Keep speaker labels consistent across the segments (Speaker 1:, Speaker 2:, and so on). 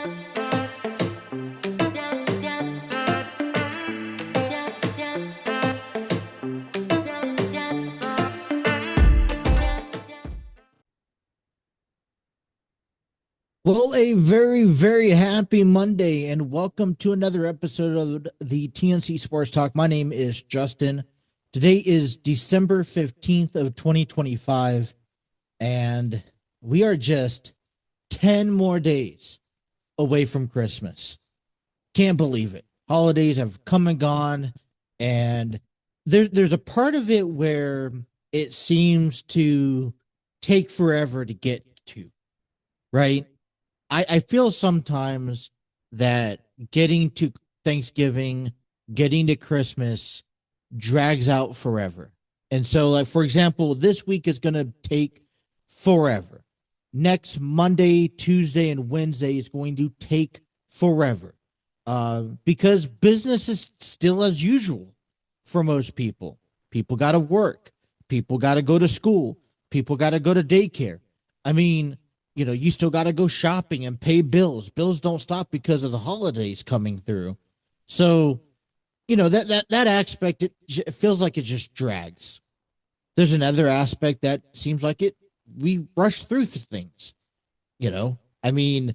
Speaker 1: Well, a very, very happy Monday, and welcome to another episode of the TNC Sports Talk. My name is Justin. Today is December 15th of 2025, and we are just 10 more days away from Christmas. Can't believe it. Holidays have come and gone, and there's a part of it where it seems to take forever to get to, right? I feel sometimes that getting to Thanksgiving, getting to Christmas drags out forever. And so, like, for example, this week is going to take forever. Next Monday, Tuesday, and Wednesday is going to take forever because business is still as usual for most people. People got to work. People got to go to school. People got to go to daycare. I mean, you still got to go shopping and pay bills. Bills don't stop because of the holidays coming through. So, that aspect, it feels like it just drags. There's another aspect that seems like we rush through things. I mean,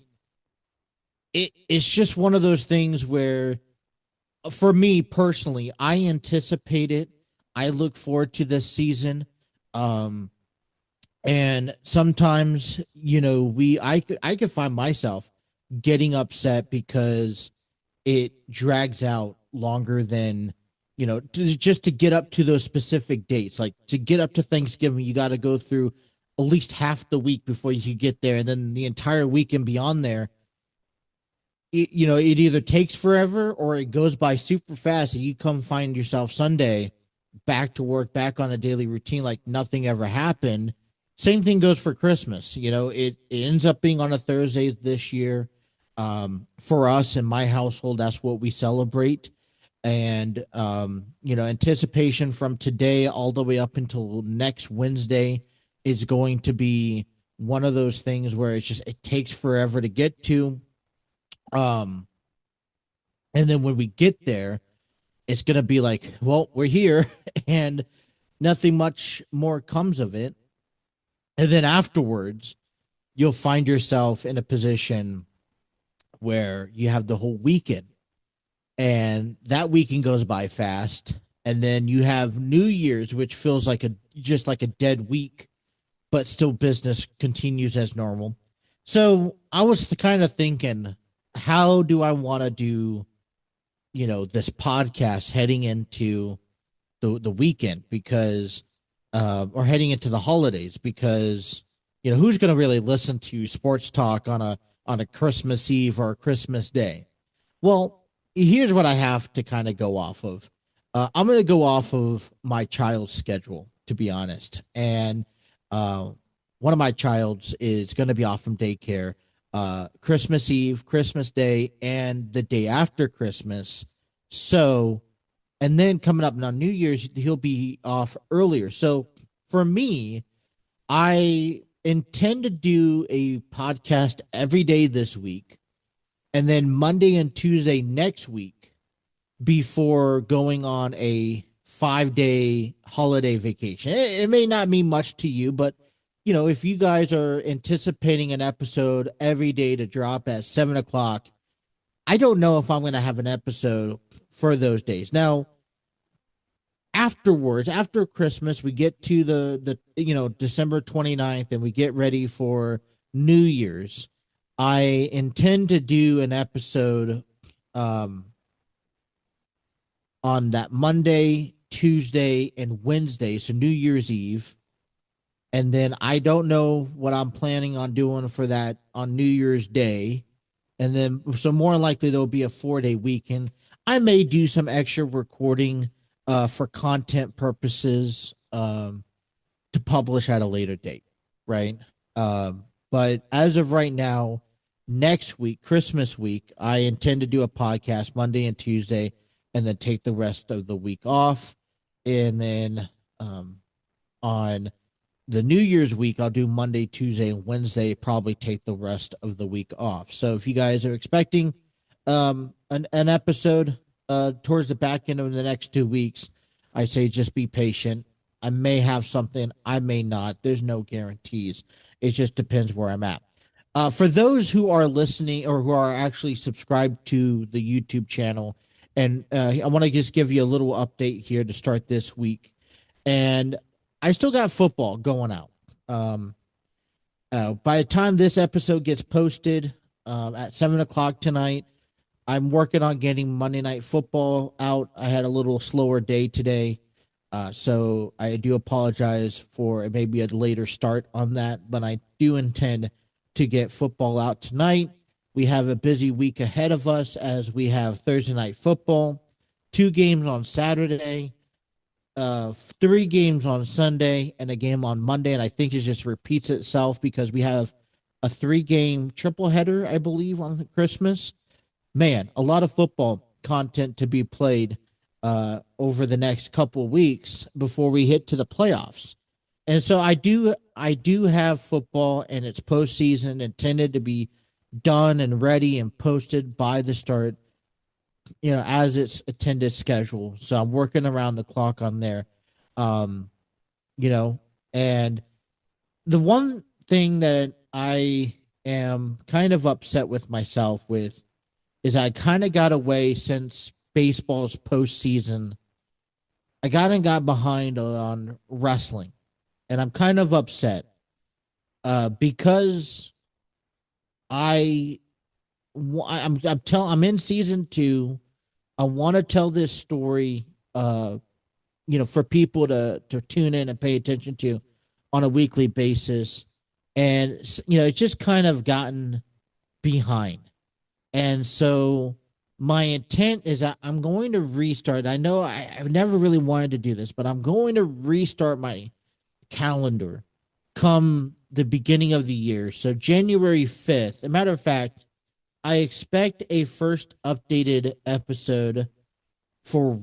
Speaker 1: it's just one of those things where, for me personally, I anticipate it. I look forward to this season. And sometimes, I could find myself getting upset because it drags out longer than, just to get up to those specific dates. Like, to get up to Thanksgiving, you got to go through at least half the week before you get there. And then the entire week and beyond there, it either takes forever or it goes by super fast. And you come find yourself Sunday back to work, back on a daily routine, like nothing ever happened. Same thing goes for Christmas. It ends up being on a Thursday this year. For us in my household, that's what we celebrate. And, anticipation from today all the way up until next Wednesday is going to be one of those things where it takes forever to get to. And then when we get there, it's going to be like, well, we're here and nothing much more comes of it. And then afterwards, you'll find yourself in a position where you have the whole weekend. And that weekend goes by fast. And then you have New Year's, which feels like just like a dead week, but still business continues as normal. So I was kind of thinking, how do I want to do, this podcast heading into the weekend? Because or heading into the holidays, because who's going to really listen to sports talk on a Christmas Eve or a Christmas Day? Well, here's what I have to kind of go off of. I'm going to go off of my child's schedule, to be honest, and one of my child's is going to be off from daycare Christmas Eve, Christmas Day, and the day after Christmas. So, and then coming up on New Year's, he'll be off earlier. So for me, I intend to do a podcast every day this week, and then Monday and Tuesday next week before going on a 5-day holiday vacation. It may not mean much to you, but if you guys are anticipating an episode every day to drop at 7 o'clock, I don't know if I'm going to have an episode for those days. Now, afterwards, after Christmas, we get to the December 29th, and we get ready for New Year's. I intend to do an episode on that Monday, Tuesday, and Wednesday, so New Year's Eve. And then I don't know what I'm planning on doing for that on New Year's Day. And then, so more likely there'll be a 4-day weekend. I may do some extra recording for content purposes to publish at a later date, right? But as of right now, next week, Christmas week, I intend to do a podcast Monday and Tuesday, and then take the rest of the week off. And then on the New Year's week, I'll do Monday, Tuesday, and Wednesday, probably take the rest of the week off. So if you guys are expecting an episode towards the back end of the next 2 weeks, I say just be patient. I may have something, I may not. There's no guarantees. It just depends where I'm at. For those who are listening or who are actually subscribed to the YouTube channel, and I want to just give you a little update here to start this week. And I still got football going out. Um, by the time this episode gets posted at 7 o'clock tonight, I'm working on getting Monday Night Football out. I had a little slower day today. So I do apologize for maybe a later start on that, but I do intend to get football out tonight. We have a busy week ahead of us as we have Thursday Night Football, 2 games on Saturday, 3 games on Sunday, and a game on Monday. And I think it just repeats itself because we have a 3-game triple header, I believe, on Christmas. Man, a lot of football content to be played over the next couple of weeks before we hit to the playoffs. And so I do have football, and it's postseason intended to be done and ready and posted by the start, as its attended schedule. So I'm working around the clock on there. Um, and the one thing that I am kind of upset with myself with is I kind of got away since baseball's postseason. I got behind on wrestling, and I'm kind of upset because I'm in season 2. I want to tell this story, for people to tune in and pay attention to on a weekly basis, and it's just kind of gotten behind. And so my intent is that I'm going to restart. I know I've never really wanted to do this, but I'm going to restart my calendar come the beginning of the year. So January 5th. As a matter of fact, I expect a first updated episode for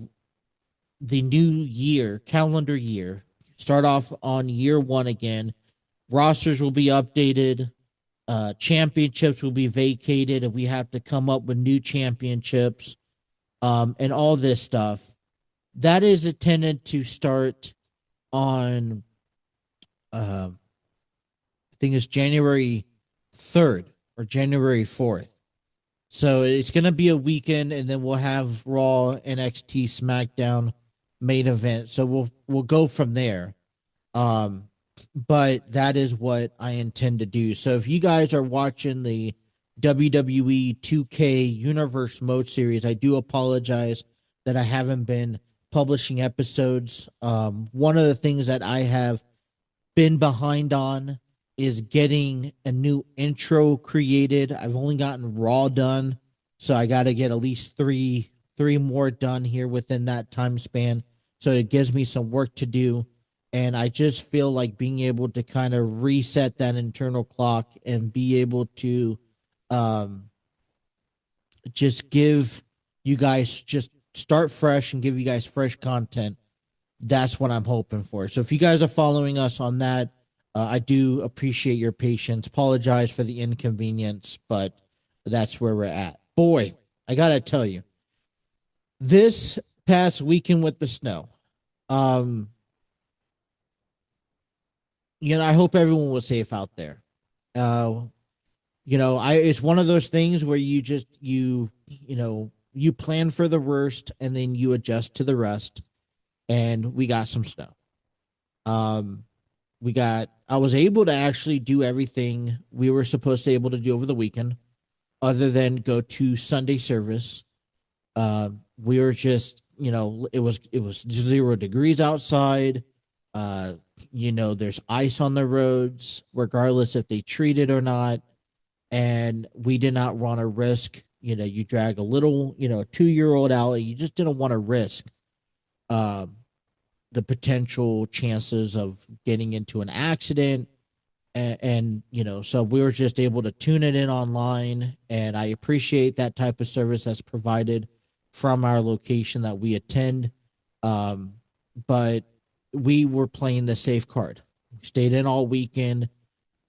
Speaker 1: the new year, calendar year. Start off on year 1 again. Rosters will be updated. Championships will be vacated, and we have to come up with new championships, and all this stuff. That is intended to start on, I think it's January 3rd or January 4th. So it's going to be a weekend, and then we'll have Raw, NXT, SmackDown main event. So we'll go from there. But that is what I intend to do. So if you guys are watching the WWE 2K Universe Mode series, I do apologize that I haven't been publishing episodes. One of the things that I have been behind on is getting a new intro created. I've only gotten Raw done, so I got to get at least three more done here within that time span. So it gives me some work to do. And I just feel like being able to kind of reset that internal clock and be able to just give you guys, just start fresh and give you guys fresh content. That's what I'm hoping for. So if you guys are following us on that, I do appreciate your patience. Apologize for the inconvenience, but that's where we're at. Boy, I got to tell you, this past weekend with the snow, I hope everyone was safe out there. It's one of those things where you plan for the worst and then you adjust to the rest. And we got some snow. I was able to actually do everything we were supposed to be able to do over the weekend, other than go to Sunday service. We were just, it was 0 degrees outside. There's ice on the roads, regardless if they treat it or not. And we did not want to risk, you drag a little, 2-year-old out. You just didn't want to risk the potential chances of getting into an accident. And so we were just able to tune it in online. And I appreciate that type of service that's provided from our location that we attend. But we were playing the safe card. stayed in all weekend,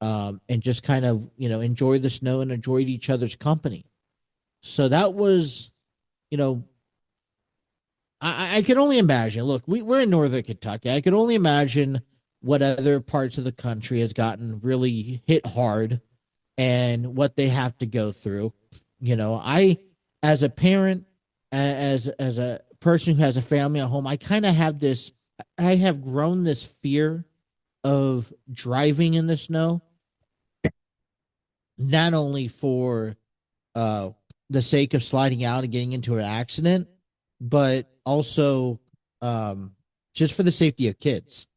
Speaker 1: and just kind of, enjoyed the snow and enjoyed each other's company. So that was, you know, I can only imagine. Look, we're in northern Kentucky. I could only imagine what other parts of the country has gotten really hit hard and what they have to go through. I, as a parent, as a person who has a family at home, I kind of have this. I have grown this fear of driving in the snow, not only for uh, the sake of sliding out and getting into an accident, but also um, just for the safety of kids.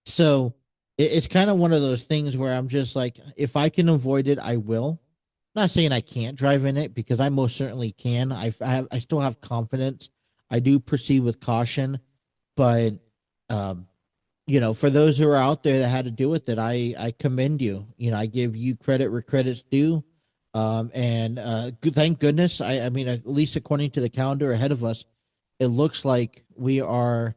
Speaker 1: So it's kind of one of those things where I'm just like, if I can avoid it, I will. Not saying I can't drive in it, because I most certainly can. I still have confidence. I do proceed with caution, but um, for those who are out there that had to deal with it, I commend you. I give you credit where credit's due. And thank goodness. I mean, at least according to the calendar ahead of us, it looks like we are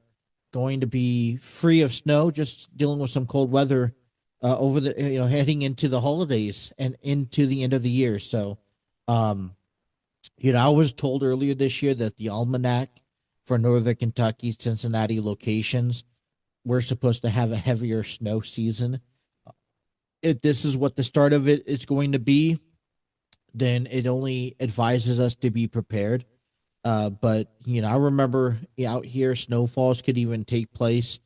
Speaker 1: going to be free of snow, just dealing with some cold weather over the, heading into the holidays and into the end of the year. So, um, I was told earlier this year that the almanac for Northern Kentucky, Cincinnati locations, we're supposed to have a heavier snow season. If this is what the start of it is going to be, then it only advises us to be prepared. But I remember out here, snowfalls could even take place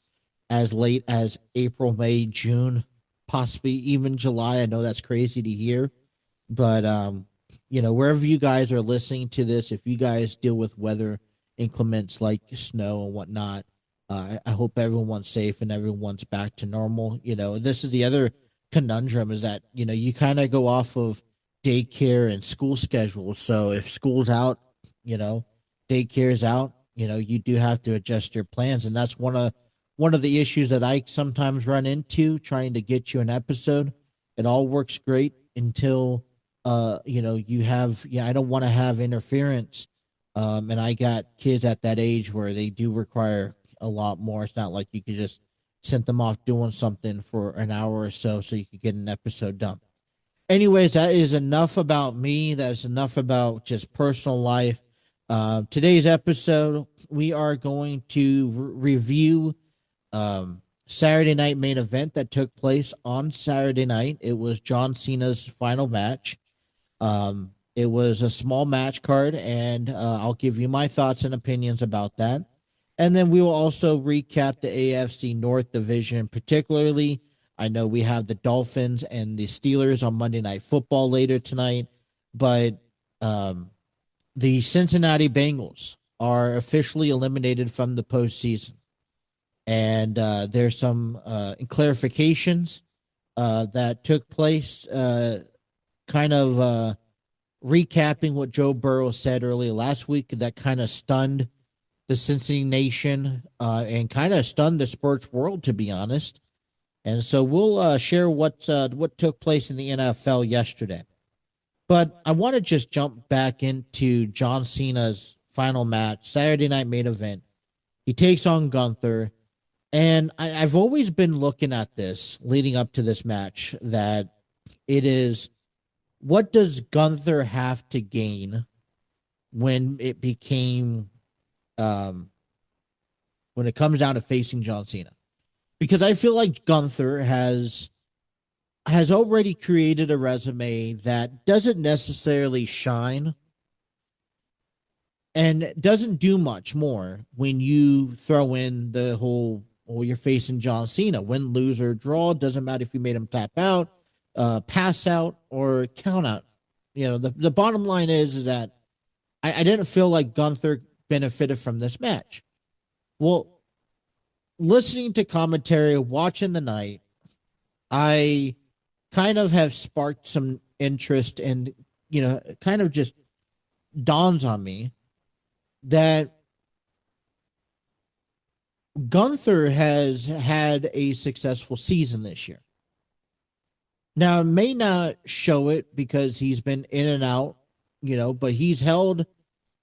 Speaker 1: as late as April, May, June, possibly even July. I know that's crazy to hear, but wherever you guys are listening to this, if you guys deal with weather inclements like snow and whatnot, I hope everyone's safe and everyone's back to normal. This is the other conundrum, is that, you kind of go off of daycare and school schedules. So if school's out, daycare is out, you do have to adjust your plans. And that's one of the issues that I sometimes run into trying to get you an episode. It all works great until, you have, I don't want to have interference. And I got kids at that age where they do require a lot more. It's not like you could just send them off doing something for an hour or so you could get an episode done. Anyways, that is enough about me. That's enough about just personal life. Today's episode, we are going to review Saturday night main event that took place on Saturday night. It was John Cena's final match. It was a small match card, and I'll give you my thoughts and opinions about that. And then we will also recap the AFC North division, particularly. I know we have the Dolphins and the Steelers on Monday Night Football later tonight, but the Cincinnati Bengals are officially eliminated from the postseason. And there's some clarifications that took place, kind of recapping what Joe Burrow said earlier last week that kind of stunned the Cincinnati nation and kind of stunned the sports world, to be honest. And so we'll share what took place in the NFL yesterday. But I want to just jump back into John Cena's final match, Saturday night main event. He takes on Gunther. And I've always been looking at this leading up to this match, that it is, what does Gunther have to gain when it became when it comes down to facing John Cena? Because I feel like Gunther has already created a resume that doesn't necessarily shine and doesn't do much more when you throw in the whole, well, you're facing John Cena. Win, lose, or draw, doesn't matter if you made him tap out, pass out, or count out. The bottom line is that I didn't feel like Gunther benefited from this match. Well, listening to commentary, watching the night, I kind of have sparked some interest, and kind of just dawns on me that Gunther has had a successful season this year. Now, it may not show it because he's been in and out, but he's held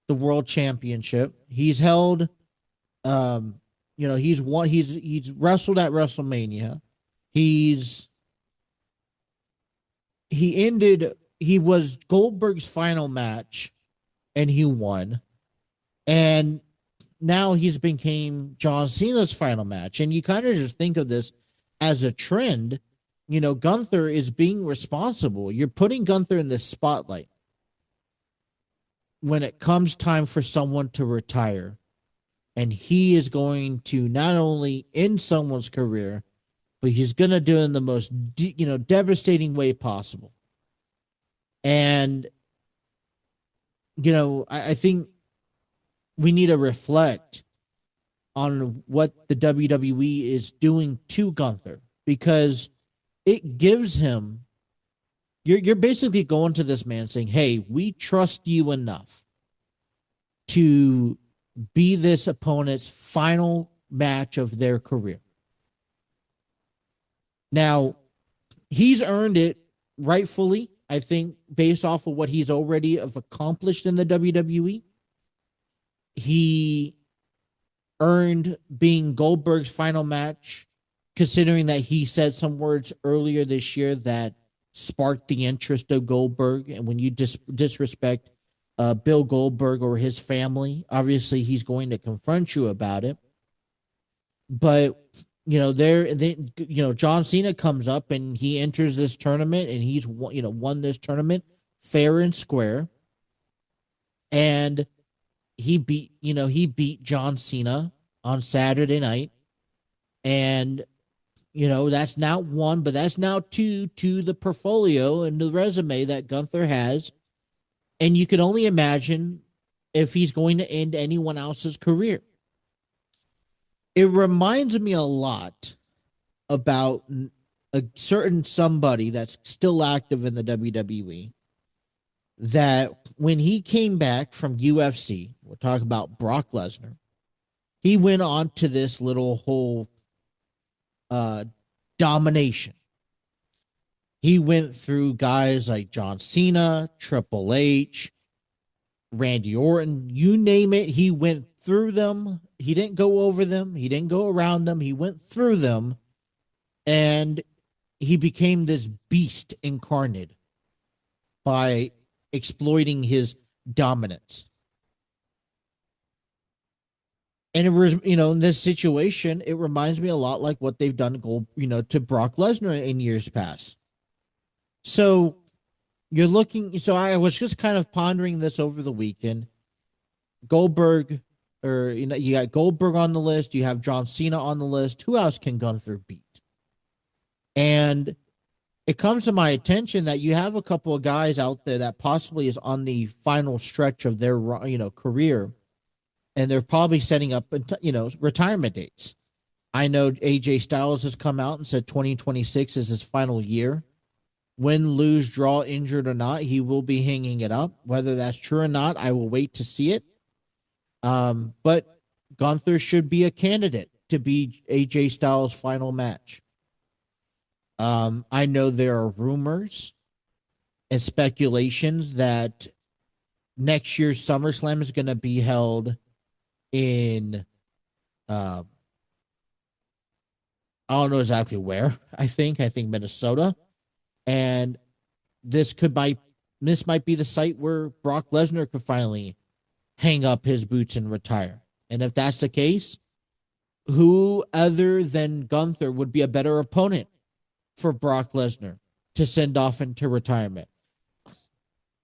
Speaker 1: the world championship. He's held, he's wrestled at WrestleMania. He's he was Goldberg's final match and he won. And now he's became John Cena's final match. And you kind of just think of this as a trend. You know, Gunther is being responsible. You're putting Gunther in the spotlight when it comes time for someone to retire. And he is going to not only end someone's career, but he's going to do it in the most, devastating way possible. And, I think we need to reflect on what the WWE is doing to Gunther, because it gives him, you're basically going to this man saying, hey, we trust you enough to be this opponent's final match of their career. Now, he's earned it rightfully, I think, based off of what he's already accomplished in the WWE. He earned being Goldberg's final match, considering that he said some words earlier this year that sparked the interest of Goldberg. And when you disrespect Bill Goldberg or his family, obviously he's going to confront you about it. But John Cena comes up and he enters this tournament and he's won this tournament fair and square, and he beat John Cena on Saturday night, and that's now one, but that's now two to the portfolio and the resume that Gunther has. And you can only imagine if he's going to end anyone else's career. It reminds me a lot about a certain somebody that's still active in the WWE, that when he came back from UFC, we'll talk about Brock Lesnar, he went on to this little whole domination. He went through guys like John Cena, Triple H, Randy Orton, you name it. He went through them. He didn't go over them. He didn't go around them. He went through them, and he became this beast incarnate by exploiting his dominance. And it was, in this situation, it reminds me a lot like what they've done to Brock Lesnar in years past. So I was just kind of pondering this over the weekend. Goldberg, or you got Goldberg on the list, you have John Cena on the list. Who else can Gunther beat? And it comes to my attention that you have a couple of guys out there that possibly is on the final stretch of their career, and they're probably setting up retirement dates. I know AJ Styles has come out and said 2026 is his final year. Win, lose, draw, injured or not, he will be hanging it up. Whether that's true or not, I will wait to see it. But Gunther should be a candidate to be AJ Styles' final match. I know there are rumors and speculations that next year's SummerSlam is going to be held in, I don't know exactly where. I think Minnesota, and this might be the site where Brock Lesnar could finally hang up his boots and retire. And if that's the case, who other than Gunther would be a better opponent for Brock Lesnar to send off into retirement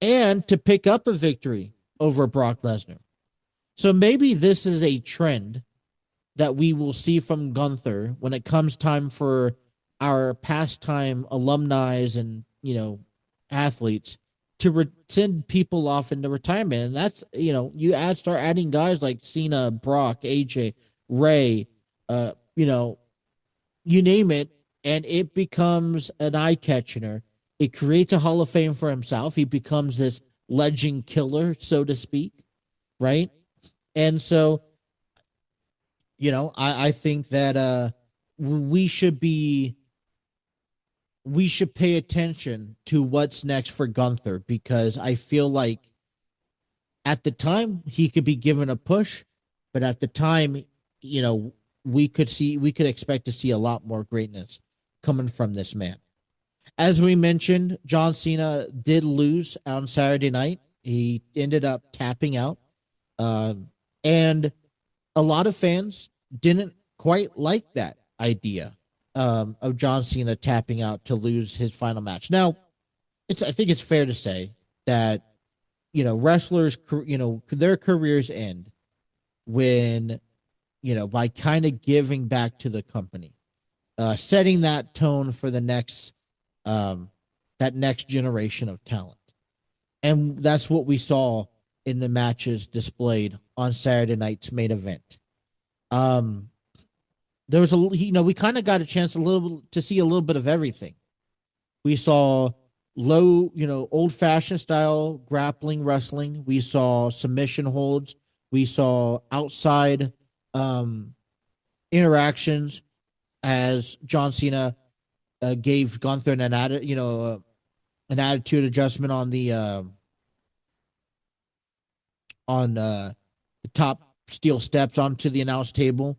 Speaker 1: and to pick up a victory over Brock Lesnar? So maybe this is a trend that we will see from Gunther when it comes time for our pastime alumni and, athletes to send people off into retirement. And that's, start adding guys like Cena, Brock, AJ, Ray, you name it, and it becomes an eye catcher. It creates a Hall of Fame for himself. He becomes this legend killer, so to speak, right? And so, I think that we should pay attention to what's next for Gunther, because I feel like at the time he could be given a push, but at the time, we could expect to see a lot more greatness coming from this man. As we mentioned, John Cena did lose on Saturday night. He ended up tapping out. And a lot of fans didn't quite like that idea of John Cena tapping out to lose his final match. Now, I think it's fair to say that, wrestlers, their careers end when, by kind of giving back to the company, setting that tone for the that next generation of talent. And that's what we saw in the matches displayed on Saturday night's main event. There was we kind of got a chance to see a little bit of everything. We saw low, old fashioned style grappling wrestling. We saw submission holds. We saw outside interactions as John Cena gave Gunther an attitude adjustment on the top steel steps onto the announce table,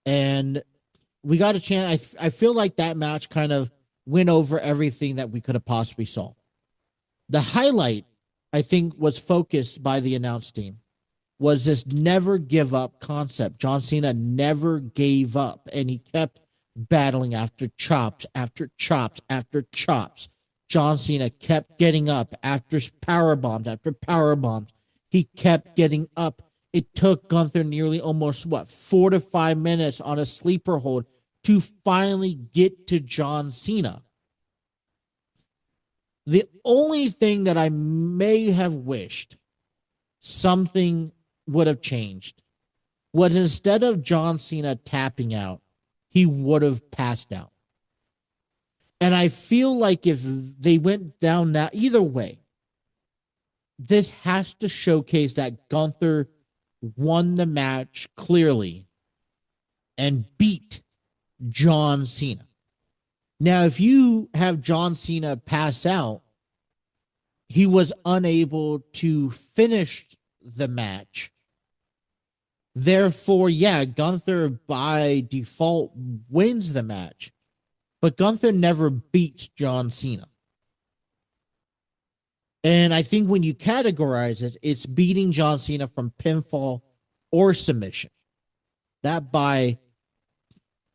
Speaker 1: and we got a chance. I feel like that match kind of went over everything that we could have possibly saw. The highlight, I think, was focused by the announce team was this never give up concept. John Cena never gave up, and he kept battling after chops, after chops, after chops. John Cena kept getting up after power bombs, after power bombs. He kept getting up. It took Gunther nearly almost 4 to 5 minutes on a sleeper hold to finally get to John Cena. The only thing that I may have wished something would have changed was instead of John Cena tapping out, he would have passed out. And I feel like if they went down now, either way, this has to showcase that Gunther won the match clearly and beat John Cena. Now, if you have John Cena pass out, he was unable to finish the match. Therefore, Gunther by default wins the match, but Gunther never beats John Cena. And I think when you categorize it, it's beating John Cena from pinfall or submission. That by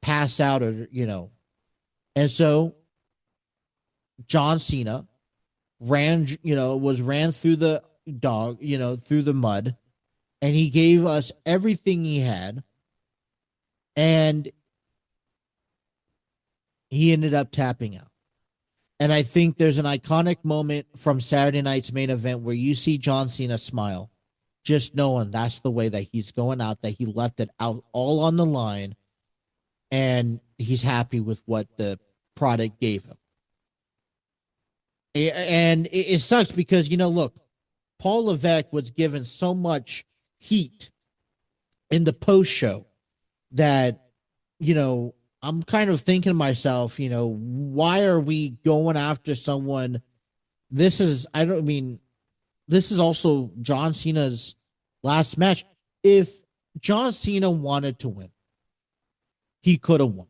Speaker 1: pass out or, And so John Cena ran through the through the mud, and he gave us everything he had. And he ended up tapping out. And I think there's an iconic moment from Saturday night's main event where you see John Cena smile, just knowing that's the way that he's going out, that he left it out all on the line, and he's happy with what the product gave him. And it sucks because, look, Paul Levesque was given so much heat in the post show that, I'm kind of thinking to myself, why are we going after someone? This is also John Cena's last match. If John Cena wanted to win, he could have won.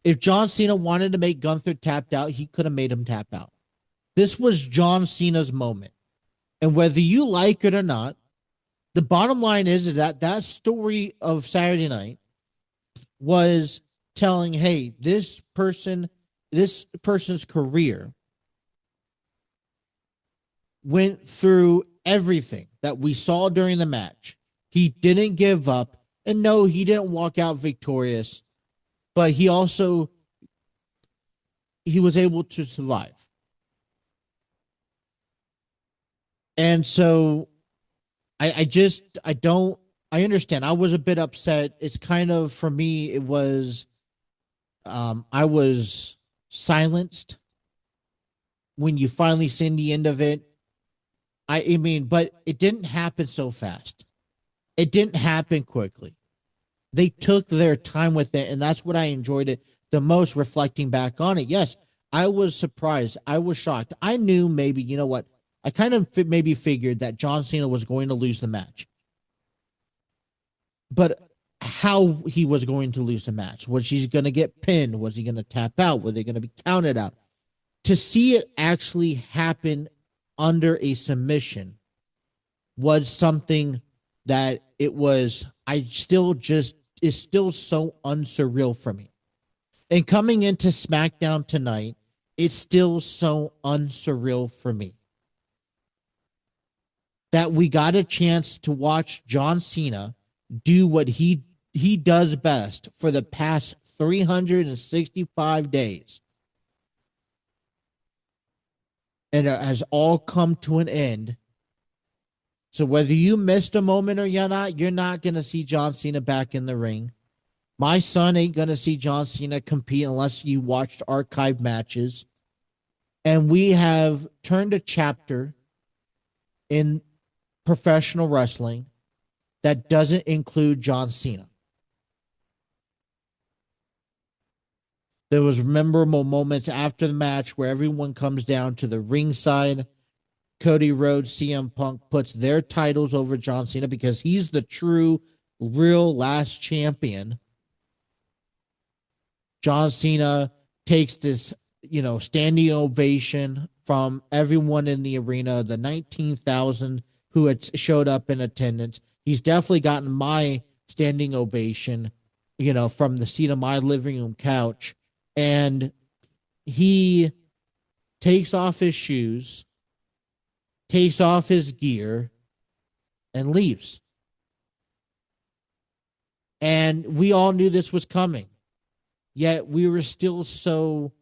Speaker 1: If John Cena wanted to make Gunther tapped out, he could have made him tap out. This was John Cena's moment. And whether you like it or not, the bottom line is that story of Saturday night was telling, hey, this person's career went through everything that we saw during the match. He didn't give up. And no, he didn't walk out victorious, but he was able to survive. And so I understand. I was a bit upset. It's kind of, for me, it was, I was silenced when you finally seen the end of it. But it didn't happen so fast. It didn't happen quickly. They took their time with it, and that's what I enjoyed it the most, reflecting back on it. Yes, I was surprised. I was shocked. I knew maybe, I kind of maybe figured that John Cena was going to lose the match. But how he was going to lose the match. Was he going to get pinned? Was he going to tap out? Were they going to be counted out? To see it actually happen under a submission was something that it was, I still just, is still so unsurreal for me. And coming into SmackDown tonight, it's still so unsurreal for me that we got a chance to watch John Cena do what he does best for the past 365 days. And it has all come to an end. So whether you missed a moment or you're not going to see John Cena back in the ring. My son ain't going to see John Cena compete unless you watched archive matches. And we have turned a chapter in professional wrestling that doesn't include John Cena. There was memorable moments after the match where everyone comes down to the ringside. Cody Rhodes, CM Punk puts their titles over John Cena because he's the true, real last champion. John Cena takes this, standing ovation from everyone in the arena, the 19,000 who had showed up in attendance. He's definitely gotten my standing ovation, from the seat of my living room couch. And he takes off his shoes, takes off his gear, and leaves. And we all knew this was coming. Yet we were still so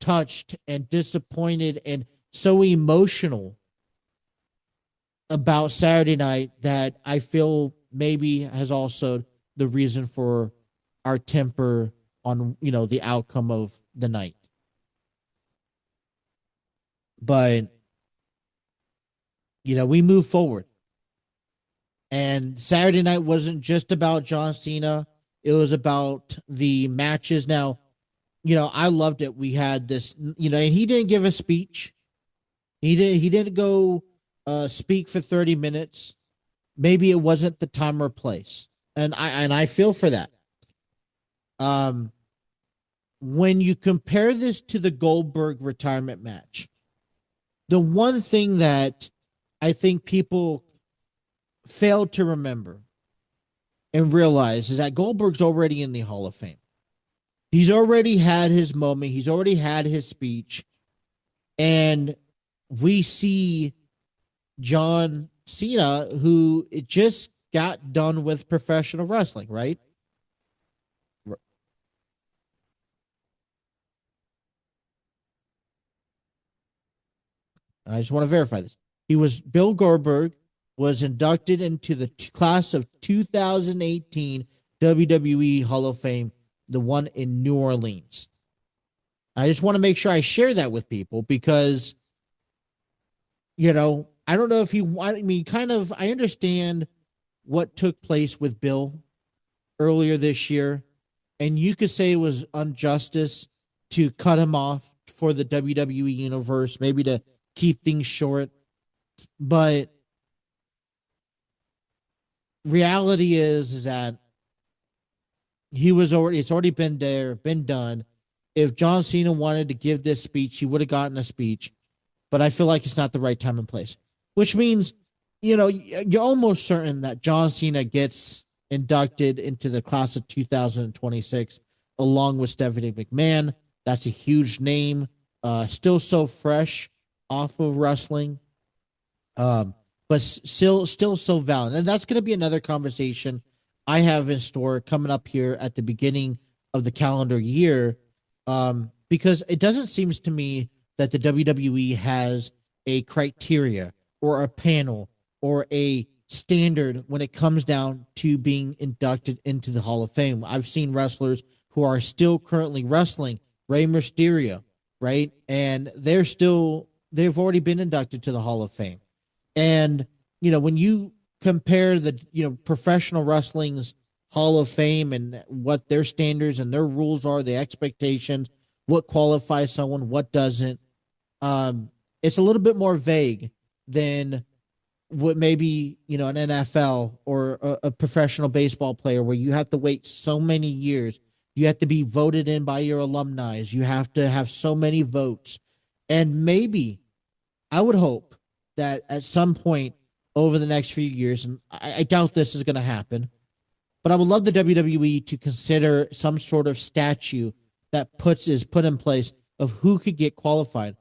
Speaker 1: touched and disappointed and so emotional about Saturday night that I feel maybe has also the reason for our temper on, the outcome of the night. But, we move forward. And Saturday night wasn't just about John Cena. It was about the matches. Now, I loved it. We had this, and he didn't give a speech. He didn't go speak for 30 minutes. Maybe it wasn't the time or place. And I feel for that. When you compare this to the Goldberg retirement match, the one thing that I think people fail to remember and realize is that Goldberg's already in the Hall of Fame. He's already had his moment. He's already had his speech. And we see John Cena, who just got done with professional wrestling, right? I just want to verify this. Bill Goldberg was inducted into the class of 2018 WWE Hall of Fame, the one in New Orleans. I just want to make sure I share that with people because, I don't know if I understand what took place with Bill earlier this year, and you could say it was injustice to cut him off for the WWE universe, maybe to keep things short. But reality is that it's already been there, been done. If John Cena wanted to give this speech, he would have gotten a speech, but I feel like it's not the right time and place, which means, you're almost certain that John Cena gets inducted into the class of 2026 along with Stephanie McMahon. That's a huge name, still so fresh off of wrestling. But still so valid. And that's going to be another conversation I have in store coming up here at the beginning of the calendar year. Because it doesn't seem to me that the WWE has a criteria or a panel or a standard when it comes down to being inducted into the Hall of Fame. I've seen wrestlers who are still currently wrestling, Rey Mysterio, right? And they've already been inducted to the Hall of Fame. And, when you compare the, professional wrestling's Hall of Fame and what their standards and their rules are, the expectations, what qualifies someone, what doesn't, it's a little bit more vague than what maybe, an NFL or a professional baseball player where you have to wait so many years. You have to be voted in by your alumni. You have to have so many votes. And maybe I would hope that at some point over the next few years, and I doubt this is going to happen, but I would love the WWE to consider some sort of statue that is put in place of who could get qualified.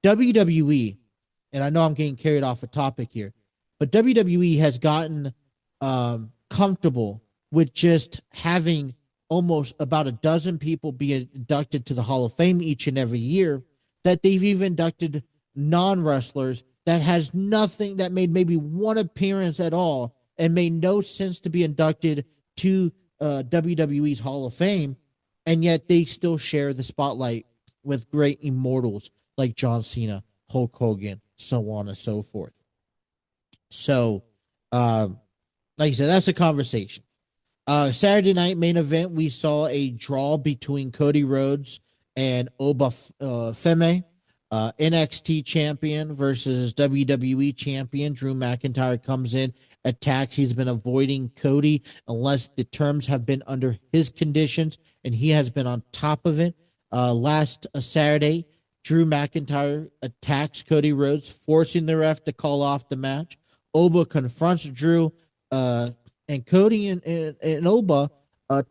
Speaker 1: WWE, and I know I'm getting carried off a topic here, but WWE has gotten comfortable with just having almost about a dozen people be inducted to the Hall of Fame each and every year, that they've even inducted non-wrestlers that has nothing, that made maybe one appearance at all and made no sense to be inducted to WWE's Hall of Fame, and yet they still share the spotlight with great immortals like John Cena, Hulk Hogan, so on and so forth. So, like I said, that's a conversation. Saturday night main event, we saw a draw between Cody Rhodes and Oba Femi, NXT champion versus WWE champion. Drew McIntyre comes in, attacks. He's been avoiding Cody unless the terms have been under his conditions, and he has been on top of it. Last Saturday, Drew McIntyre attacks Cody Rhodes, forcing the ref to call off the match. Oba confronts Drew, and Cody and Oba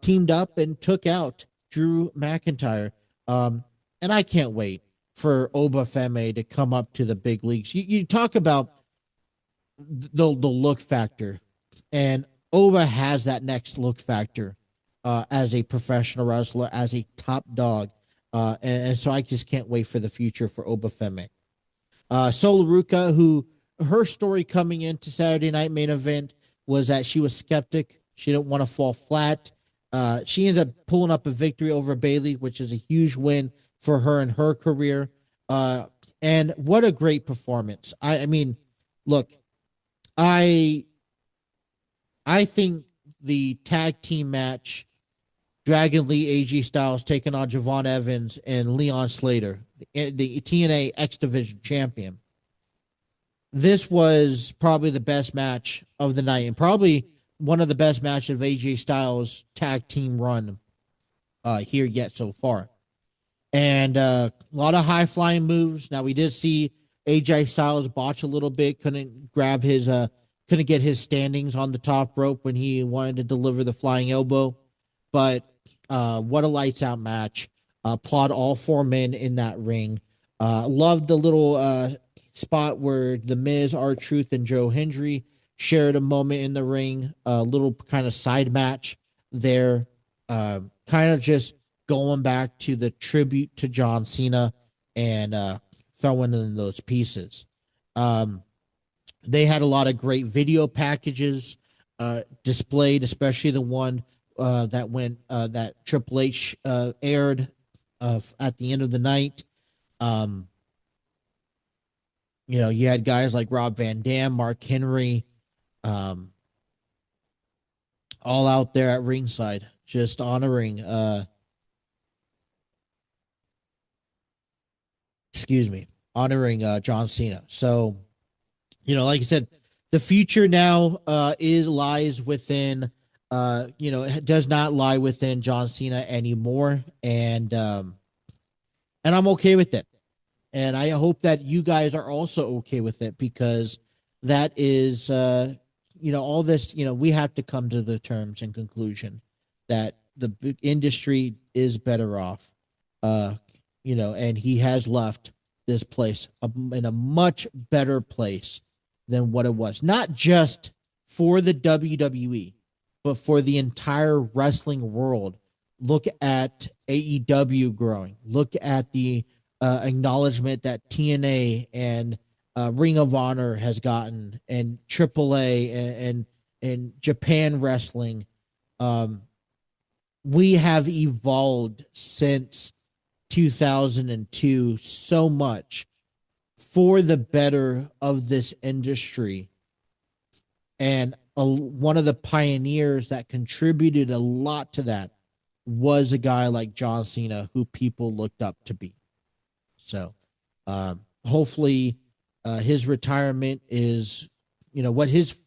Speaker 1: teamed up and took out Drew McIntyre. And I can't wait for Oba Femi to come up to the big leagues. You talk about the look factor, and Oba has that next look factor as a professional wrestler, as a top dog. And so I just can't wait for the future for Oba Femi. Solo Ruka, who her story coming into Saturday night main event was that she was skeptic. She didn't want to fall flat. She ends up pulling up a victory over Bayley, which is a huge win for her in her career. And what a great performance. I mean, look, I think the tag team match, Dragon Lee, AJ Styles taking on Javon Evans and Leon Slater, the TNA X Division champion. This was probably the best match of the night, and probably one of the best matches of AJ Styles' tag team run here yet so far. And a lot of high flying moves. Now we did see AJ Styles botch a little bit, couldn't get his standings on the top rope when he wanted to deliver the flying elbow. But what a lights out match. Applaud all four men in that ring. Loved the little spot where The Miz, R-Truth, and Joe Hendry shared a moment in the ring. A little kind of side match there. Kind of just going back to the tribute to John Cena and throwing in those pieces. They had a lot of great video packages displayed, especially the one that Triple H aired at the end of the night. You had guys like Rob Van Dam, Mark Henry, all out there at ringside, just honoring, honoring John Cena. So, like I said, the future now lies within, it does not lie within John Cena anymore, and I'm okay with it. And I hope that you guys are also okay with it, because that is, all this, we have to come to the terms and conclusion that the industry is better off, and he has left this place in a much better place than what it was, not just for the WWE, but for the entire wrestling world. Look at AEW growing. Look at the acknowledgement that TNA and Ring of Honor has gotten, and AAA and Japan Wrestling. We have evolved since 2002 so much for the better of this industry. And one of the pioneers that contributed a lot to that was a guy like John Cena, who people looked up to be. So hopefully his retirement is, what his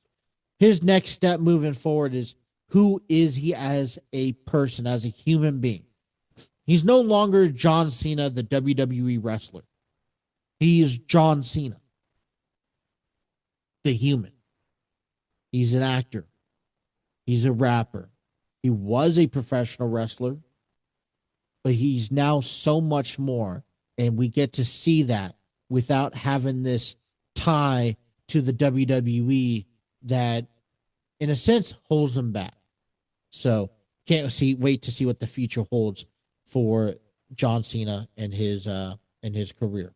Speaker 1: next step moving forward is. Who is he as a person, as a human being? He's no longer John Cena, the WWE wrestler. He's John Cena, the human. He's an actor. He's a rapper. He was a professional wrestler, but he's now so much more. And we get to see that without having this tie to the WWE that, in a sense, holds him back. So wait to see what the future holds for John Cena and his career.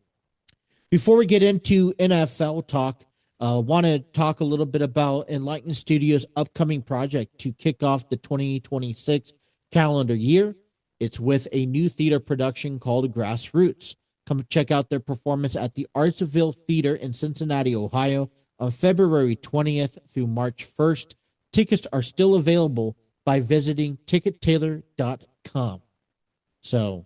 Speaker 1: Before we get into NFL talk, want to talk a little bit about Enlighten Studios' upcoming project to kick off the 2026 calendar year. It's with a new theater production called Grassroots. Come check out their performance at the Artsville Theater in Cincinnati, Ohio on February 20th through March 1st. Tickets are still available by visiting tickettailor.com. So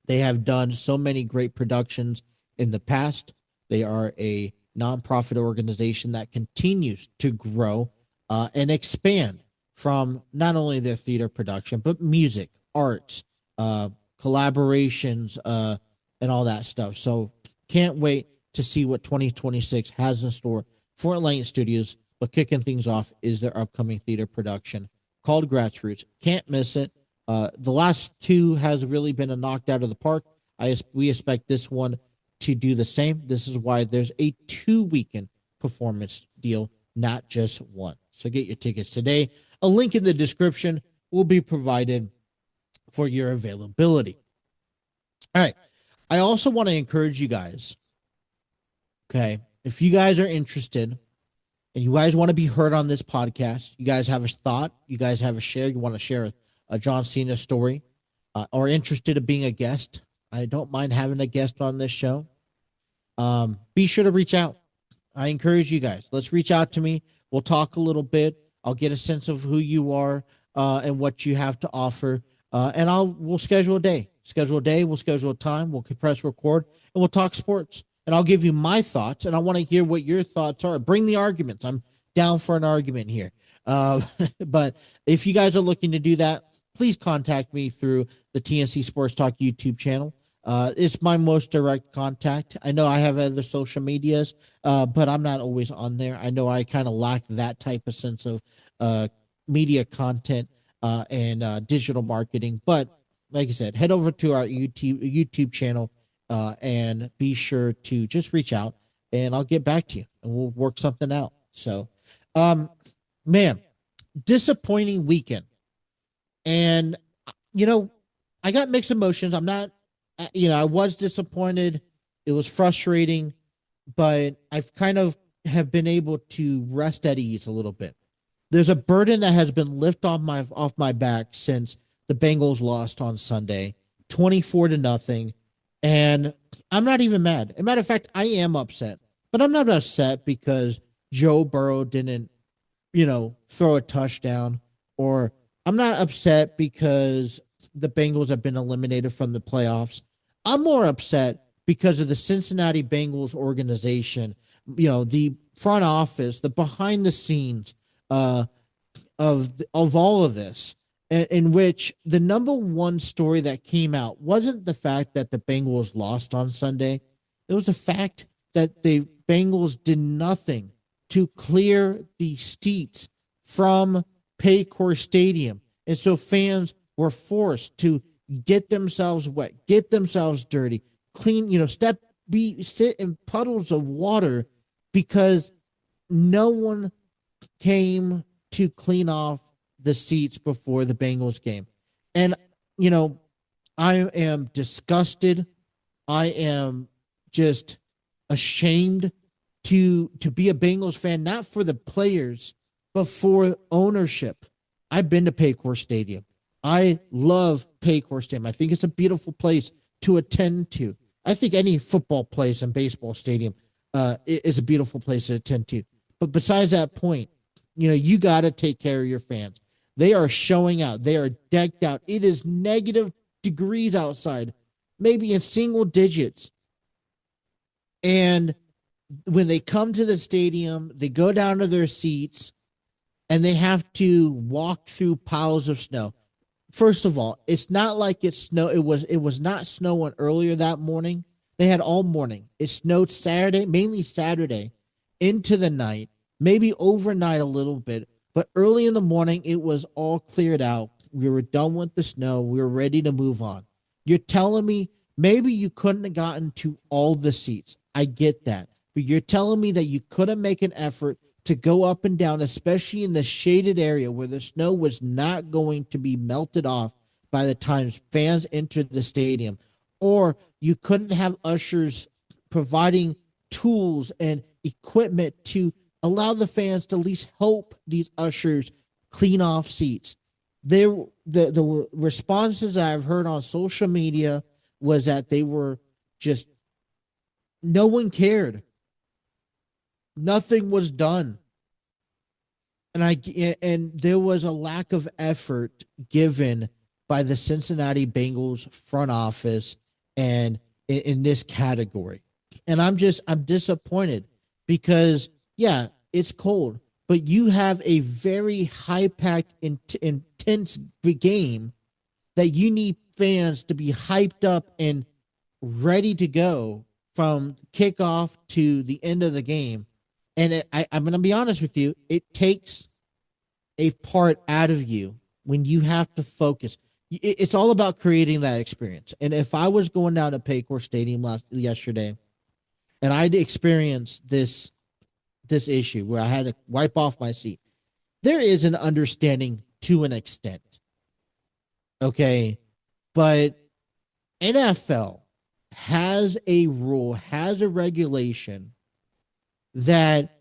Speaker 1: they have done so many great productions in the past. They are a nonprofit organization that continues to grow and expand from not only their theater production, but music, arts, collaborations, and all that stuff. So can't wait to see what 2026 has in store for Enlighten Studios. But kicking things off is their upcoming theater production called Grassroots. Can't miss it. The last two has really been a knocked out of the park. We expect this one to do the same. This is why there's a 2-weekend performance deal, not just one. So get your tickets today. A link in the description will be provided for your availability. All right. I also want to encourage you guys, okay, if you guys are interested and you guys want to be heard on this podcast, you guys have a thought, you guys have a share, you want to share a John Cena story, or interested in being a guest, I don't mind having a guest on this show. Be sure to reach out. I encourage you guys. Let's reach out to me. We'll talk a little bit. I'll get a sense of who you are and what you have to offer. And we'll schedule a day. We'll schedule a time. We'll press record, and we'll talk sports. And I'll give you my thoughts, and I want to hear what your thoughts are. Bring the arguments. I'm down for an argument here. But if you guys are looking to do that, please contact me through the TNC Sports Talk YouTube channel. It's my most direct contact. I know I have other social medias, but I'm not always on there. I know I kind of lack that type of sense of media content and digital marketing. But like I said, head over to our YouTube channel and be sure to just reach out, and I'll get back to you, and we'll work something out. So, man, disappointing weekend. And, I got mixed emotions. I'm not, I was disappointed. It was frustrating, but I've kind of have been able to rest at ease a little bit. There's a burden that has been lifted off my back since the Bengals lost on Sunday, 24-0. And I'm not even mad. As a matter of fact, I am upset, but I'm not upset because Joe Burrow didn't, throw a touchdown, or I'm not upset because the Bengals have been eliminated from the playoffs. I'm more upset because of the Cincinnati Bengals organization, the front office, the behind the scenes of all of this, in which the number one story that came out wasn't the fact that the Bengals lost on Sunday. It was the fact that the Bengals did nothing to clear the seats from Paycor Stadium. And so fans were forced to get themselves wet, get themselves dirty, clean, sit in puddles of water because no one came to clean off the seats before the Bengals game. And, I am disgusted. I am just ashamed to be a Bengals fan, not for the players, but for ownership. I've been to Paycor Stadium. I love Paycor Stadium. I think it's a beautiful place to attend to. I think any football place and baseball stadium is a beautiful place to attend to. But besides that point, you got to take care of your fans. They are showing out. They are decked out. It is negative degrees outside, maybe in single digits. And when they come to the stadium, they go down to their seats and they have to walk through piles of snow. First of all, it's not like it's snow. It was not snowing earlier that morning. They had all morning. It snowed Saturday, mainly Saturday, into the night, maybe overnight a little bit, but early in the morning it was all cleared out. We were done with the snow. We were ready to move on. You're telling me maybe you couldn't have gotten to all the seats. I get that. But you're telling me that you couldn't make an effort to go up and down, especially in the shaded area where the snow was not going to be melted off by the time fans entered the stadium. Or you couldn't have ushers providing tools and equipment to allow the fans to at least help these ushers clean off seats. The responses I've heard on social media was that they were just, no one cared. Nothing was done. And there was a lack of effort given by the Cincinnati Bengals front office and in this category. And I'm disappointed because yeah, it's cold, but you have a very high packed intense game that you need fans to be hyped up and ready to go from kickoff to the end of the game. And I'm going to be honest with you, it takes a part out of you when you have to focus. It's all about creating that experience. And if I was going down to Paycor Stadium yesterday and I'd experienced this issue where I had to wipe off my seat, there is an understanding to an extent. Okay. But NFL has a rule, has a regulation that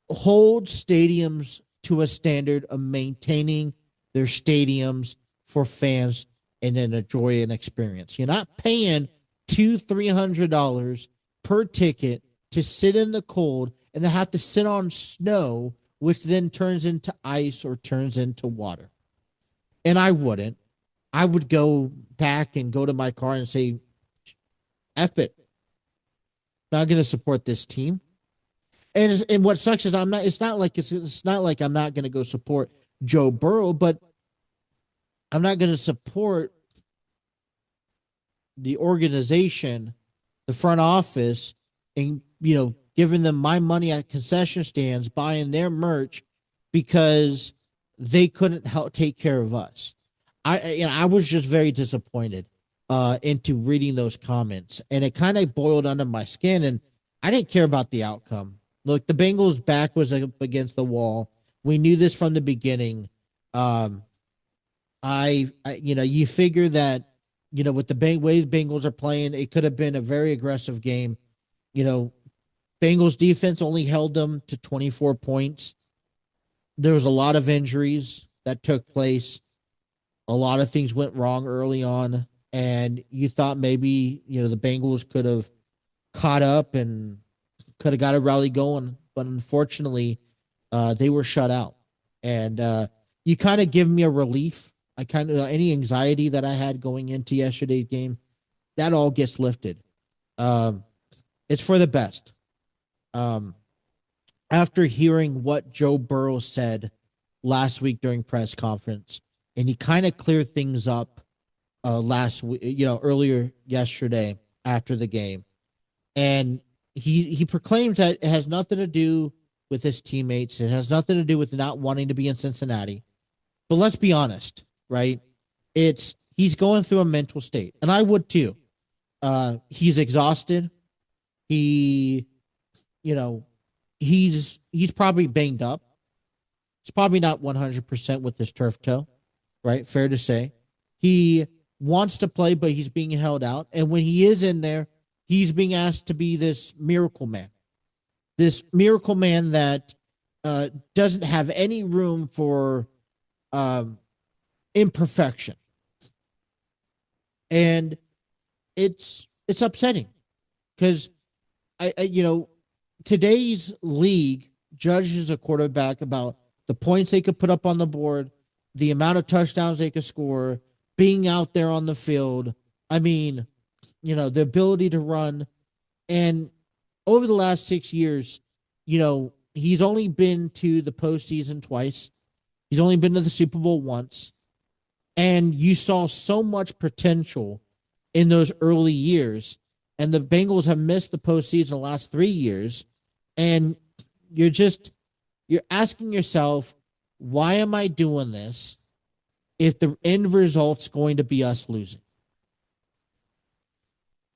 Speaker 1: holds stadiums to a standard of maintaining their stadiums for fans and then enjoy an experience. You're not paying $200-$300 per ticket to sit in the cold and then have to sit on snow, which then turns into ice or turns into water. And I wouldn't. I would go back and go to my car and say, F it. I'm not going to support this team. And what sucks is it's not like I'm not going to go support Joe Burrow, but I'm not going to support the organization, the front office, and giving them my money at concession stands, buying their merch because they couldn't help take care of us. I was just very disappointed into reading those comments, and it kind of boiled under my skin, and I didn't care about the outcome. Look, the Bengals' back was up against the wall. We knew this from the beginning. You figure that, with the way the Bengals are playing, it could have been a very aggressive game. Bengals defense only held them to 24 points. There was a lot of injuries that took place. A lot of things went wrong early on, and you thought maybe, the Bengals could have caught up and could have got a rally going, but unfortunately, they were shut out. And you kind of give me a relief. Any anxiety that I had going into yesterday's game, that all gets lifted. It's for the best. After hearing what Joe Burrow said last week during press conference, and he kind of cleared things up last week, earlier yesterday after the game, and he proclaims that it has nothing to do with his teammates. It has nothing to do with not wanting to be in Cincinnati. But let's be honest, right? He's going through a mental state, and I would too. He's exhausted. He's probably banged up. He's probably not 100% with his turf toe, right? Fair to say. He wants to play, but he's being held out. And when he is in there, he's being asked to be this miracle man that doesn't have any room for imperfection. And it's upsetting because today's league judges a quarterback about the points they could put up on the board, the amount of touchdowns they could score, being out there on the field. I mean, the ability to run. And over the last 6 years, he's only been to the postseason twice. He's only been to the Super Bowl once. And you saw so much potential in those early years. And the Bengals have missed the postseason the last 3 years. And you're asking yourself, why am I doing this if the end result's going to be us losing?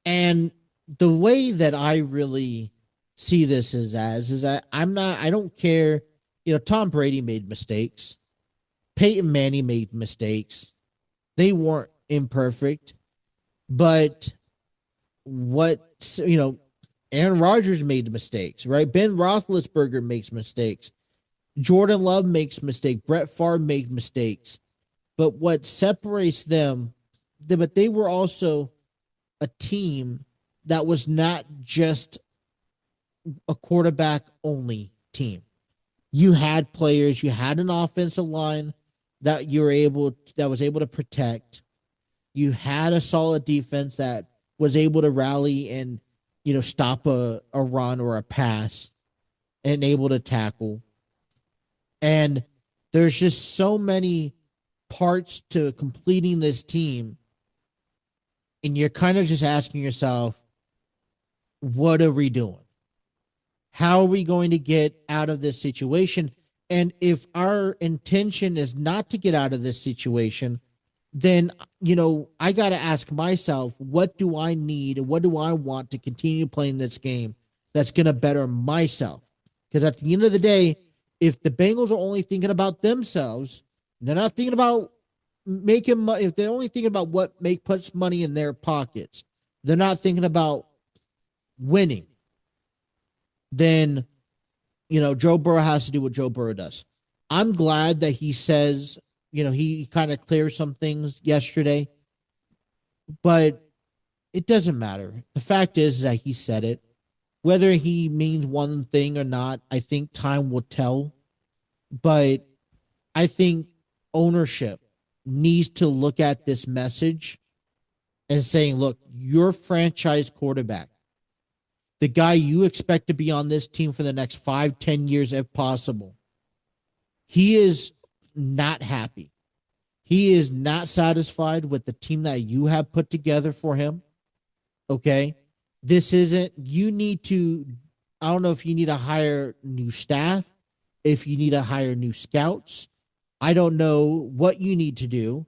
Speaker 1: And the way that I really see this is that I don't care. Tom Brady made mistakes. Peyton Manning made mistakes. They weren't imperfect, but Aaron Rodgers made mistakes, right? Ben Roethlisberger makes mistakes. Jordan Love makes mistakes. Brett Favre made mistakes. But what separates them, but they were also a team that was not just a quarterback only team. You had players, you had an offensive line that was able to protect. You had a solid defense that was able to rally and stop a run or a pass and able to tackle. And there's just so many parts to completing this team. And you're kind of just asking yourself, what are we doing? How are we going to get out of this situation? And if our intention is not to get out of this situation, then, I got to ask myself, what do I need? What do I want to continue playing this game that's going to better myself? Because at the end of the day, if the Bengals are only thinking about themselves, they're not thinking about making money. If they're only thinking about what puts money in their pockets, they're not thinking about winning. Then, Joe Burrow has to do what Joe Burrow does. I'm glad that he says, he kind of cleared some things yesterday, but it doesn't matter. The fact is that he said it. Whether he means one thing or not, I think time will tell. But I think ownership needs to look at this message and saying, look, your franchise quarterback, the guy you expect to be on this team for the next 5-10 years, if possible, he is not happy. He is not satisfied with the team that you have put together for him. Okay. You need to, I don't know if you need to hire new staff, if you need to hire new scouts. I don't know what you need to do,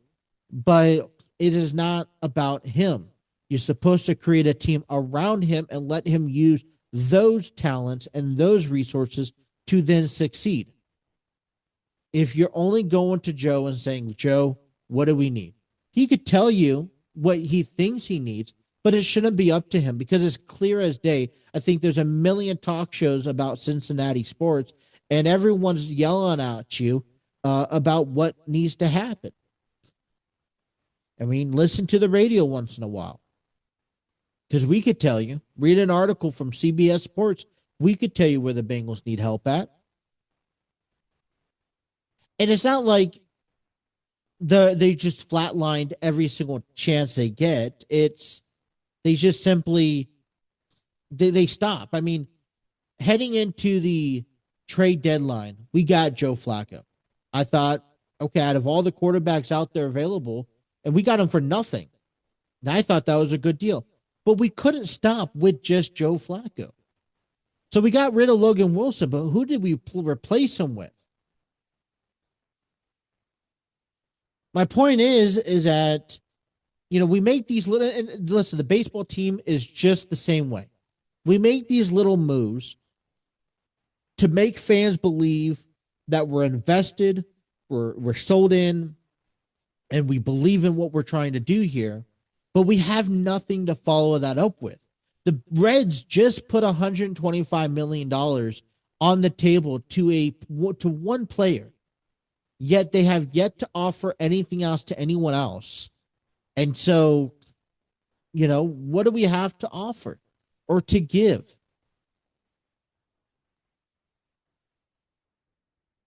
Speaker 1: but it is not about him. You're supposed to create a team around him and let him use those talents and those resources to then succeed. If you're only going to Joe and saying, Joe, what do we need? He could tell you what he thinks he needs, but it shouldn't be up to him because it's clear as day. I think there's a million talk shows about Cincinnati sports and everyone's yelling at you about what needs to happen. I mean, listen to the radio once in a while. Because we could tell you, read an article from CBS Sports, we could tell you where the Bengals need help at. And it's not like they just flatlined every single chance they get. They just simply, they stop. I mean, heading into the trade deadline, we got Joe Flacco. I thought, okay, out of all the quarterbacks out there available, and we got him for nothing. And I thought that was a good deal. But we couldn't stop with just Joe Flacco. So we got rid of Logan Wilson, but who did we replace him with? My point is that, we make these little, and listen, the baseball team is just the same way. We make these little moves to make fans believe that we're invested, we're sold in, and we believe in what we're trying to do here, but we have nothing to follow that up with. The Reds just put $125 million on the table to one player, yet they have yet to offer anything else to anyone else. And so, what do we have to offer or to give?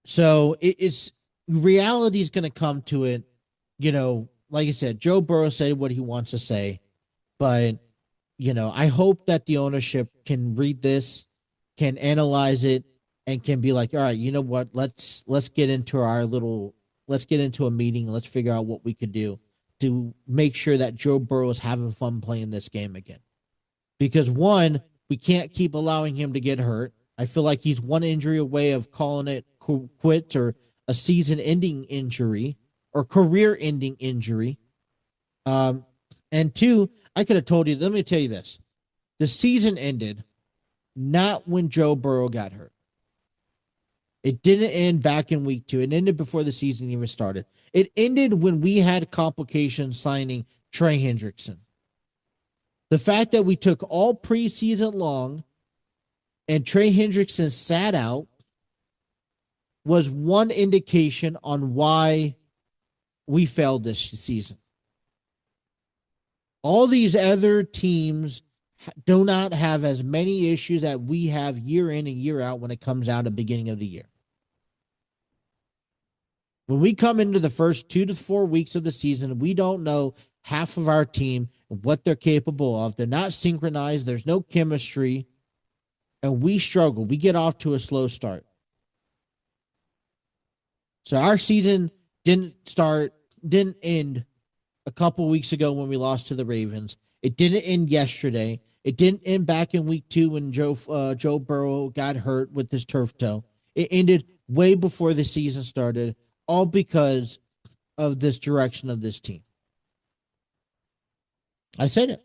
Speaker 1: So it's reality is going to come to it. Like I said, Joe Burrow said what he wants to say, but I hope that the ownership can read this, can analyze it, and can be like, all right, you know what? Let's get into let's get into a meeting. Let's figure out what we could do to make sure that Joe Burrow is having fun playing this game again. Because one, we can't keep allowing him to get hurt. I feel like he's one injury away of calling it quits or a season-ending injury or career-ending injury. Um, and two, I could have told you. Let me tell you this: the season ended not when Joe Burrow got hurt. It didn't end back in week 2. It ended before the season even started. It ended when we had complications signing Trey Hendrickson. The fact that we took all preseason long and Trey Hendrickson sat out was one indication on why we failed this season. All these other teams do not have as many issues that we have year in and year out when it comes down to the beginning of the year. When we come into the first 2 to 4 weeks of the season, we don't know half of our team and what they're capable of. They're not synchronized. There's no chemistry. And we struggle. We get off to a slow start. So our season didn't end a couple weeks ago when we lost to the Ravens. It didn't end yesterday. It didn't end back in week 2 when Joe Burrow got hurt with his turf toe. It ended way before the season started, all because of this direction of this team. I said it.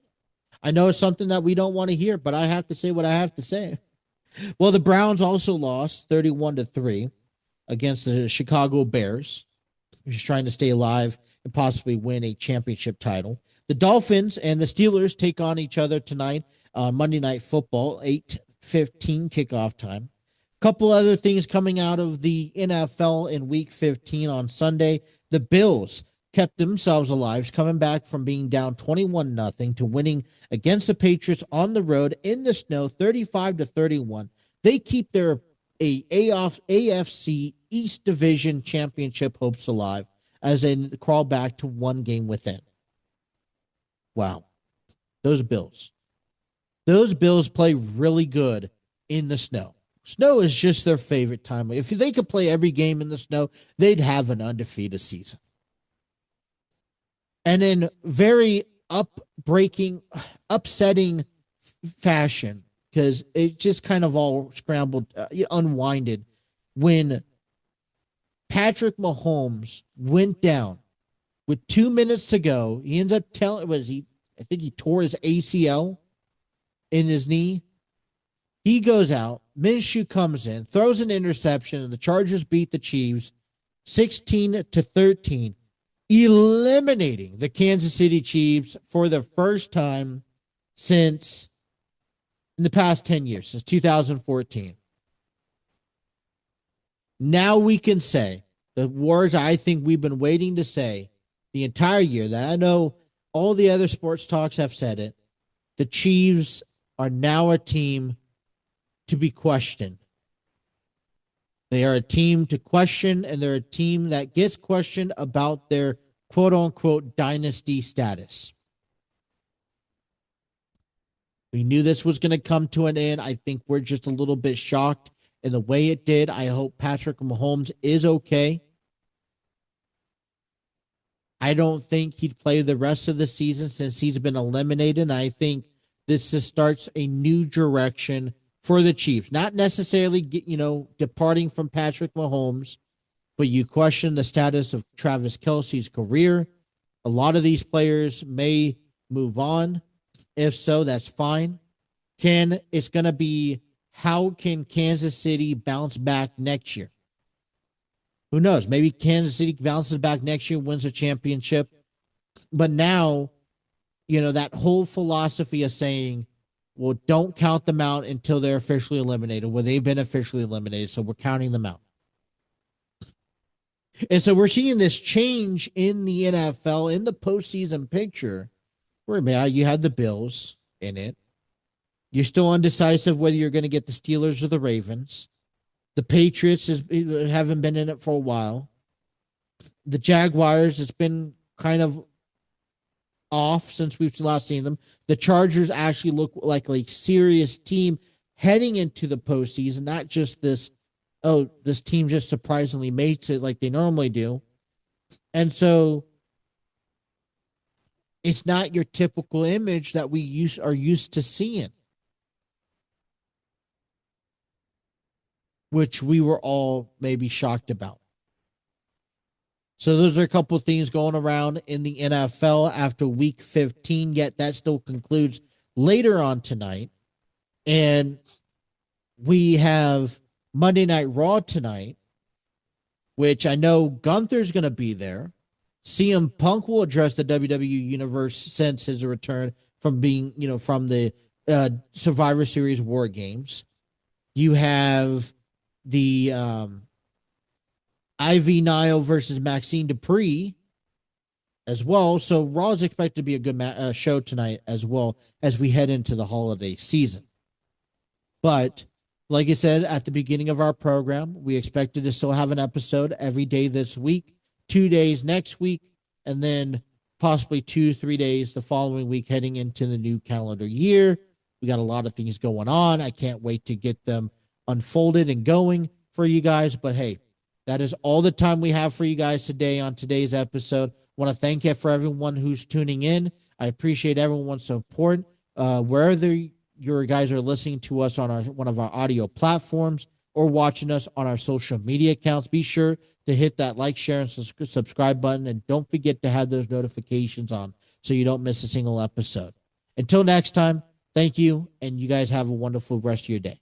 Speaker 1: I know it's something that we don't want to hear, but I have to say what I have to say. Well, the Browns also lost 31-3 against the Chicago Bears, who's trying to stay alive and possibly win a championship title. The Dolphins and the Steelers take on each other tonight on Monday Night Football, 8:15 kickoff time. Couple other things coming out of the NFL in Week 15 on Sunday. The Bills kept themselves alive, coming back from being down 21-0 to winning against the Patriots on the road in the snow, 35-31. They keep their AFC East Division championship hopes alive as they crawl back to one game within. Wow. Those Bills. Those Bills play really good in the snow. Snow is just their favorite time. If they could play every game in the snow, they'd have an undefeated season. And in very upsetting fashion, because it just kind of all scrambled, unwinded, when Patrick Mahomes went down with 2 minutes to go. He ends up I think he tore his ACL in his knee. He goes out. Minshew comes in, throws an interception, and the Chargers beat the Chiefs 16-13, eliminating the Kansas City Chiefs for the first time since in the past 10 years, since 2014. Now we can say the words I think we've been waiting to say the entire year, that I know all the other sports talks have said it. The Chiefs are now a team to be questioned. They are a team to question, and they're a team that gets questioned about their quote-unquote dynasty status. We knew this was going to come to an end. I think we're just a little bit shocked in the way it did. I hope Patrick Mahomes is okay. I don't think he'd play the rest of the season since he's been eliminated. I think this just starts a new direction for the Chiefs. Not necessarily, departing from Patrick Mahomes, but you question the status of Travis Kelce's career. A lot of these players may move on. If so, that's fine. It's going to be, how can Kansas City bounce back next year? Who knows? Maybe Kansas City bounces back next year, wins a championship. But now, that whole philosophy of saying, well, don't count them out until they're officially eliminated. Well, they've been officially eliminated, so we're counting them out. And so we're seeing this change in the NFL, in the postseason picture, where you have the Bills in it. You're still undecisive whether you're going to get the Steelers or the Ravens. The Patriots haven't been in it for a while. The Jaguars, it's been kind of off since we've last seen them. The Chargers actually look like a serious team heading into the postseason, not just this, oh, this team just surprisingly makes it like they normally do. And so it's not your typical image that we are used to seeing, which we were all maybe shocked about. So those are a couple of things going around in the NFL after week 15, yet that still concludes later on tonight. And we have Monday Night Raw tonight, which I know Gunther's going to be there. CM Punk will address the WWE Universe since his return from being, from the Survivor Series War Games. You have the Ivy Nile versus Maxine Dupree as well. So Raw is expected to be a good show tonight as well as we head into the holiday season. But like I said at the beginning of our program, we expected to still have an episode every day this week, 2 days next week, and then possibly 2-3 days the following week heading into the new calendar year. We got a lot of things going on. I can't wait to get them unfolded and going for you guys. But hey, that is all the time we have for you guys today on today's episode. I want to thank you for everyone who's tuning in. I appreciate everyone's support. Wherever your guys are listening to us on one of our audio platforms or watching us on our social media accounts, be sure to hit that like, share, and subscribe button. And don't forget to have those notifications on so you don't miss a single episode. Until next time, thank you, and you guys have a wonderful rest of your day.